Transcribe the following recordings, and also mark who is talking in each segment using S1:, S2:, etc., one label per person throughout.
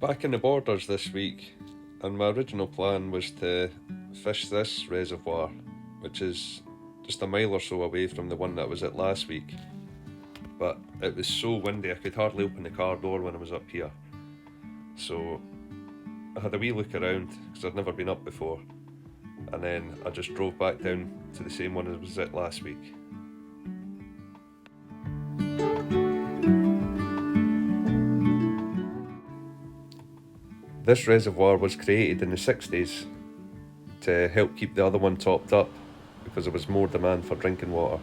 S1: Back in the borders this week, and my original plan was to fish this reservoir, which is just a mile or so away from the one that I was at last week. But it was so windy I could hardly open the car door when I was up here. So I had a wee look around because I'd never been up before, and then I just drove back down to the same one as I was at last week. This reservoir was created in the 60s to help keep the other one topped up because there was more demand for drinking water.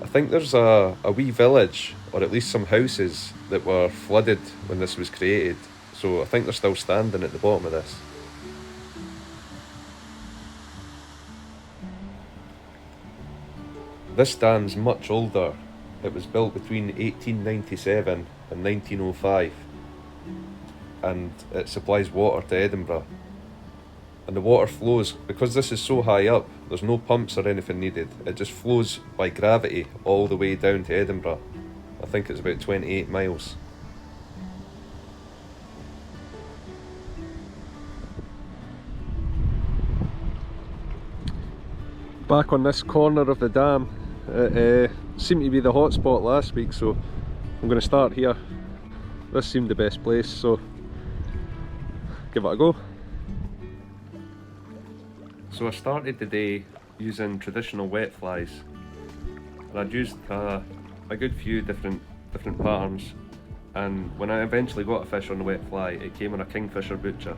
S1: I think there's a wee village, or at least some houses, that were flooded when this was created, so I think they're still standing at the bottom of this. This dam's much older. It was built between 1897 and 1905. And it supplies water to Edinburgh. And the water flows, because this is so high up, there's no pumps or anything needed. It just flows by gravity all the way down to Edinburgh. I think it's about 28 miles. Back on this corner of the dam, it seemed to be the hot spot last week, so I'm going to start here. This seemed the best place, so give it a go. So I started the day using traditional wet flies, and I'd used a good few different patterns, and when I eventually got a fish on the wet fly, it came on a kingfisher butcher.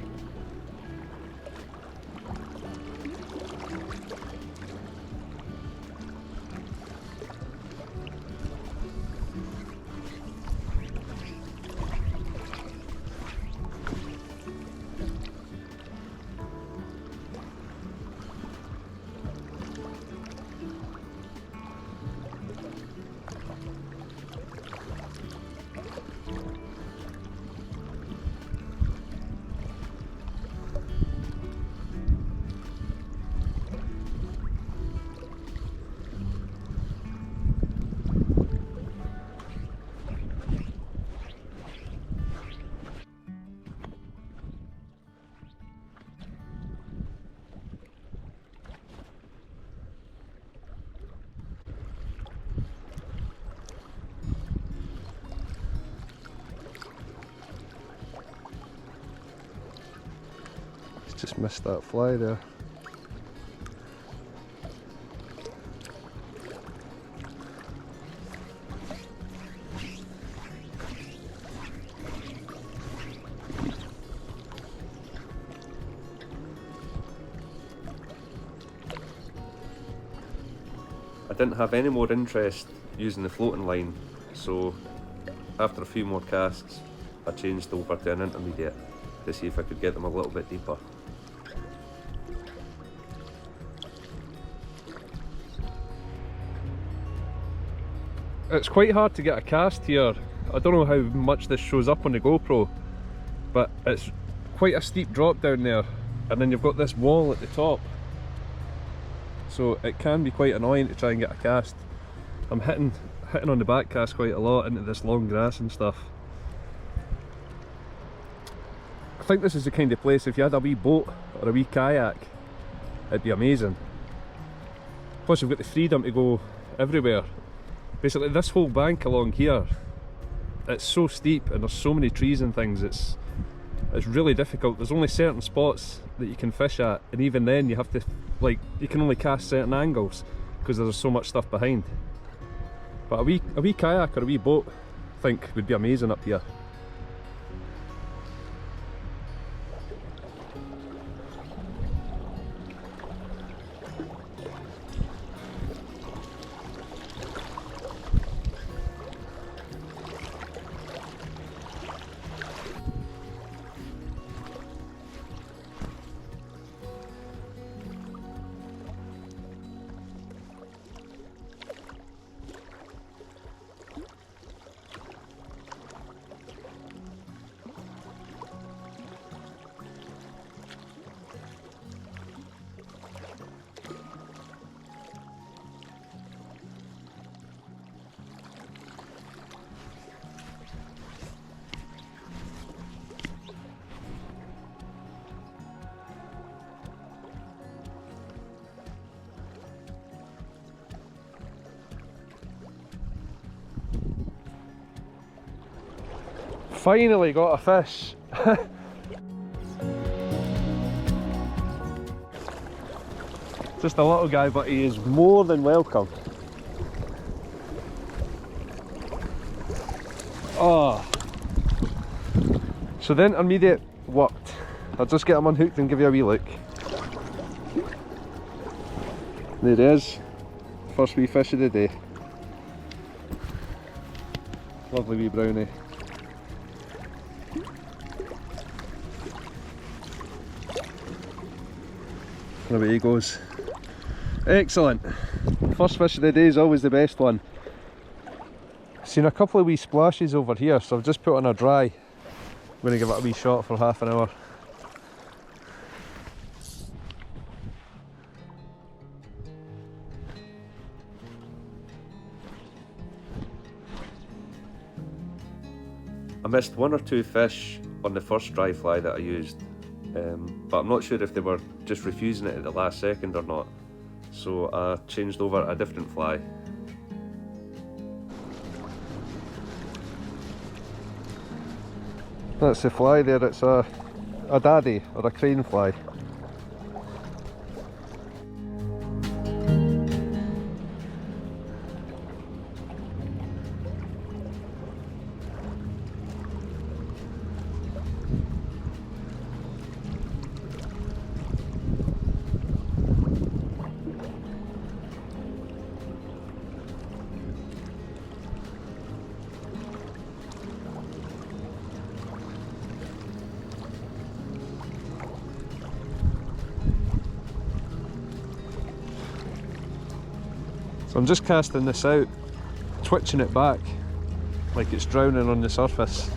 S1: Just missed that fly there. I didn't have any more interest using the floating line, so after a few more casts I changed over to an intermediate to see if I could get them a little bit deeper. It's quite hard to get a cast here. I don't know how much this shows up on the GoPro, but it's quite a steep drop down there, and then you've got this wall at the top, so it can be quite annoying to try and get a cast. I'm hitting on the back cast quite a lot into this long grass and stuff. I think this is the kind of place, if you had a wee boat or a wee kayak, it'd be amazing. Plus you've got the freedom to go everywhere. Basically this whole bank along here, it's so steep and there's so many trees and things, it's really difficult. There's only certain spots that you can fish at, and even then you have to, you can only cast certain angles because there's so much stuff behind. But a wee kayak or a wee boat, I think, would be amazing up here. Finally got a fish. Just a little guy, but he is more than welcome. Oh. So the intermediate worked. I'll just get him unhooked and give you a wee look. There he is. First wee fish of the day. Lovely wee brownie. And away he goes. Excellent. First fish of the day is always the best one. Seen a couple of wee splashes over here, so I've just put on a dry. I'm going to give it a wee shot for half an hour. I missed one or two fish on the first dry fly that I used, but I'm not sure if they were just refusing it at the last second or not, so I changed over a different fly. That's the fly there, it's a daddy or a crane fly. So I'm just casting this out, twitching it back like it's drowning on the surface.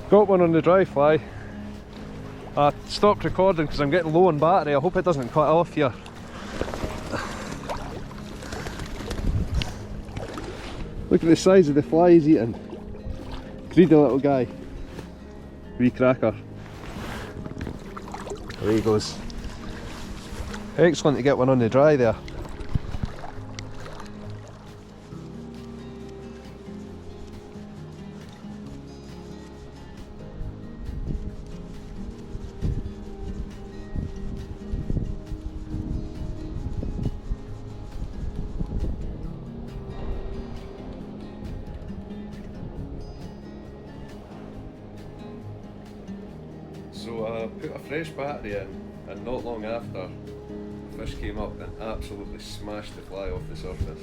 S1: Got one on the dry fly. I stopped recording because I'm getting low on battery. I hope it doesn't cut off here. Look at the size of the fly he's eating. Greedy little guy. Wee cracker. There he goes. Excellent to get one on the dry there. So I put a fresh battery in, and not long after, the fish came up and absolutely smashed the fly off the surface.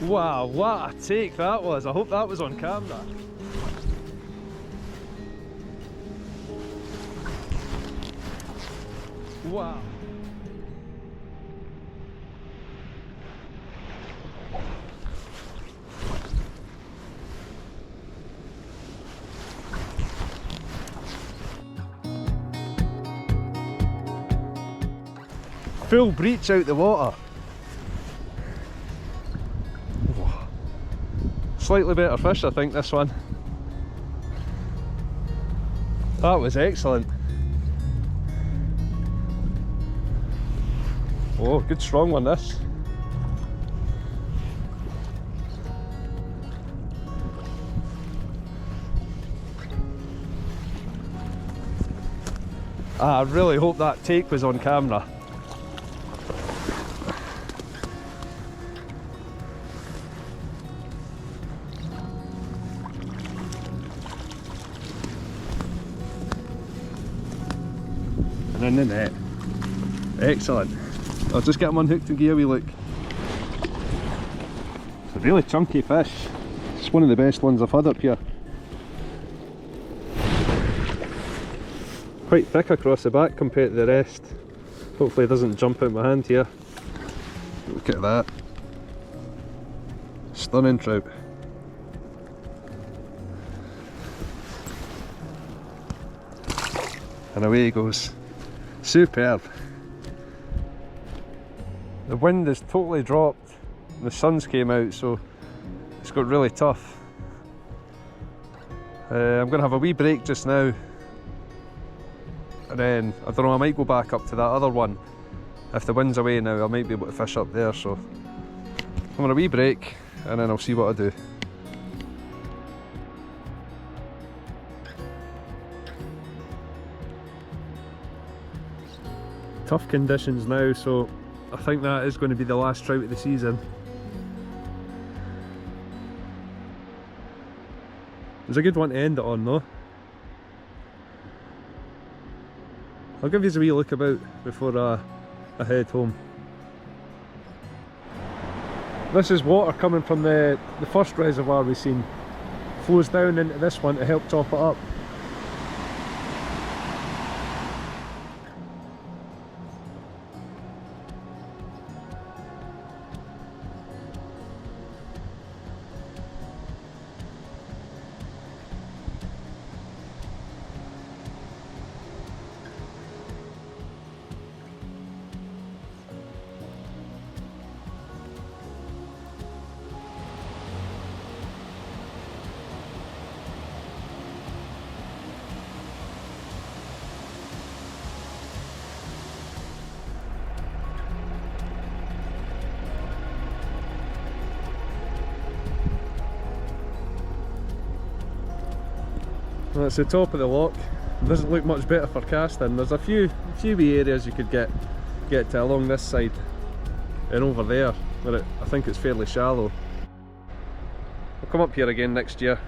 S1: Wow, what a take that was. I hope that was on camera. Wow. Full breach out the water. Slightly better fish, I think, this one. That was excellent. Oh, good strong one this. I really hope that take was on camera. in the net. Excellent. I'll just get him unhooked and give you a wee look. It's a really chunky fish. It's one of the best ones I've had up here. Quite thick across the back compared to the rest. Hopefully it doesn't jump out my hand here. Look at that. Stunning trout. And away he goes. Superb. The wind has totally dropped. The sun's came out, so it's got really tough. I'm going to have a wee break just now. And then, I don't know, I might go back up to that other one. If the wind's away now, I might be able to fish up there, so I'm on a wee break and then I'll see what I do. Tough conditions now, so I think that is going to be the last trout of the season. It's a good one to end it on though. I'll give you a wee look about before I head home. This is water coming from the first reservoir we've seen. Flows down into this one to help top it up. That's the top of the lock. It doesn't look much better for casting. There's a few wee areas you could get to along this side and over there, where I think it's fairly shallow. I'll come up here again next year